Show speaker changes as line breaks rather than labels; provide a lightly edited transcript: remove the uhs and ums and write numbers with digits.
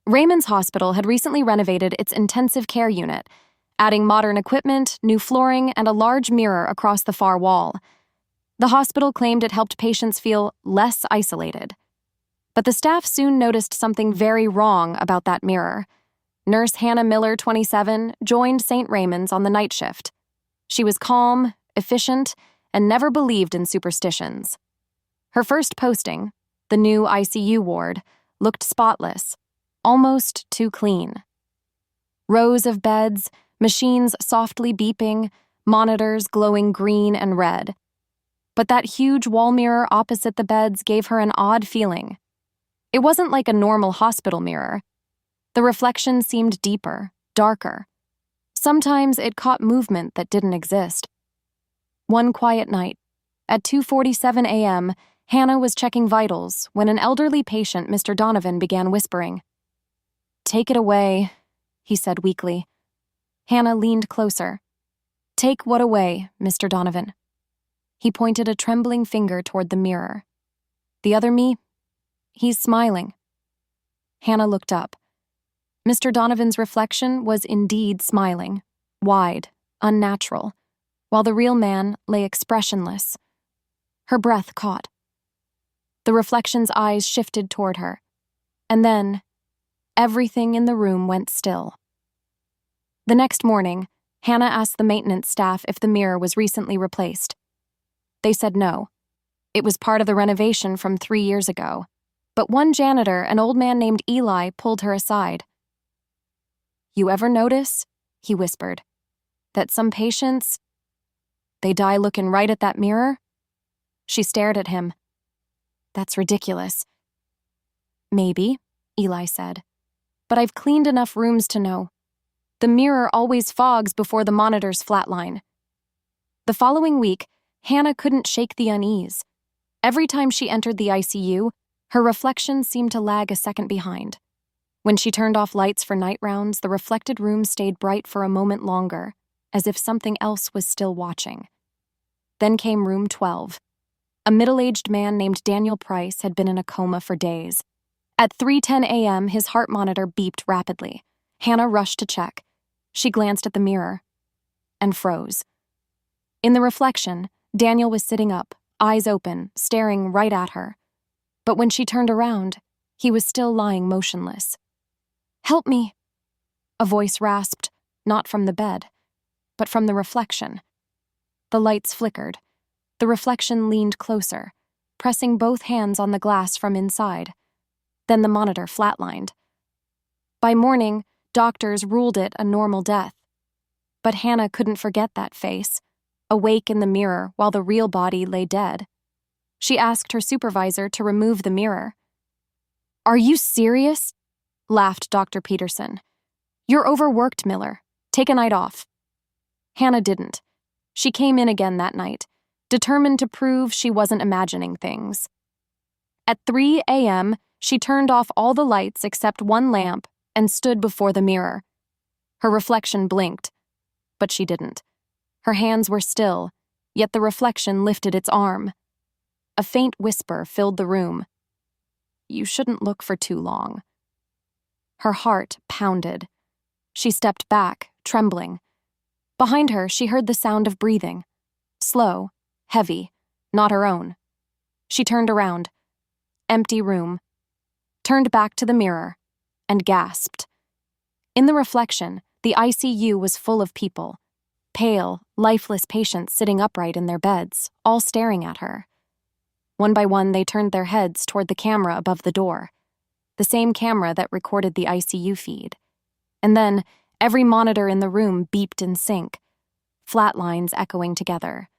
Raymond's hospital had recently renovated its intensive care unit, adding modern equipment, new flooring, and a large mirror across the far wall. The hospital claimed it helped patients feel less isolated. But the staff soon noticed something very wrong about that mirror. Nurse Hannah Miller, 27, joined St. Raymond's on the night shift. She was calm, efficient, and never believed in superstitions. Her first posting, the new ICU ward, looked spotless, almost too clean. Rows of beds, machines softly beeping, monitors glowing green and red. But that huge wall mirror opposite the beds gave her an odd feeling. It wasn't like a normal hospital mirror. The reflection seemed deeper, darker. Sometimes it caught movement that didn't exist. One quiet night, at 2:47 a.m., Hannah was checking vitals when an elderly patient, Mr. Donovan, began whispering. "Take it away," he said weakly. Hannah leaned closer. "Take what away, Mr. Donovan?" He pointed a trembling finger toward the mirror. "The other me? He's smiling." Hannah looked up. Mr. Donovan's reflection was indeed smiling, wide, unnatural, while the real man lay expressionless. Her breath caught. The reflection's eyes shifted toward her, and then everything in the room went still. The next morning, Hannah asked the maintenance staff if the mirror was recently replaced. They said no. It was part of the renovation from 3 years ago, but one janitor, an old man named Eli, pulled her aside. "You ever notice," he whispered, "that some patients, they die looking right at that mirror?" She stared at him. "That's ridiculous." "Maybe," Eli said, "but I've cleaned enough rooms to know. The mirror always fogs before the monitors flatline." The following week, Hannah couldn't shake the unease. Every time she entered the ICU, her reflection seemed to lag a second behind. When she turned off lights for night rounds, the reflected room stayed bright for a moment longer, as if something else was still watching. Then came room 12. A middle-aged man named Daniel Price had been in a coma for days. At 3:10 a.m., his heart monitor beeped rapidly. Hannah rushed to check. She glanced at the mirror and froze. In the reflection, Daniel was sitting up, eyes open, staring right at her. But when she turned around, he was still lying motionless. "Help me," a voice rasped, not from the bed, but from the reflection. The lights flickered. The reflection leaned closer, pressing both hands on the glass from inside. Then the monitor flatlined. By morning, doctors ruled it a normal death. But Hannah couldn't forget that face, awake in the mirror while the real body lay dead. She asked her supervisor to remove the mirror. "Are you serious?" laughed Dr. Peterson. "You're overworked, Miller. Take a night off." Hannah didn't. She came in again that night, determined to prove she wasn't imagining things. At 3 a.m., she turned off all the lights except one lamp and stood before the mirror. Her reflection blinked, but she didn't. Her hands were still, yet the reflection lifted its arm. A faint whisper filled the room. "You shouldn't look for too long." Her heart pounded. She stepped back, trembling. Behind her, she heard the sound of breathing. Slow, heavy, not her own. She turned around. Empty room. Turned back to the mirror, and gasped. In the reflection, the ICU was full of people. Pale, lifeless patients sitting upright in their beds, all staring at her. One by one, they turned their heads toward the camera above the door, the same camera that recorded the ICU feed. And then, every monitor in the room beeped in sync, flat lines echoing together.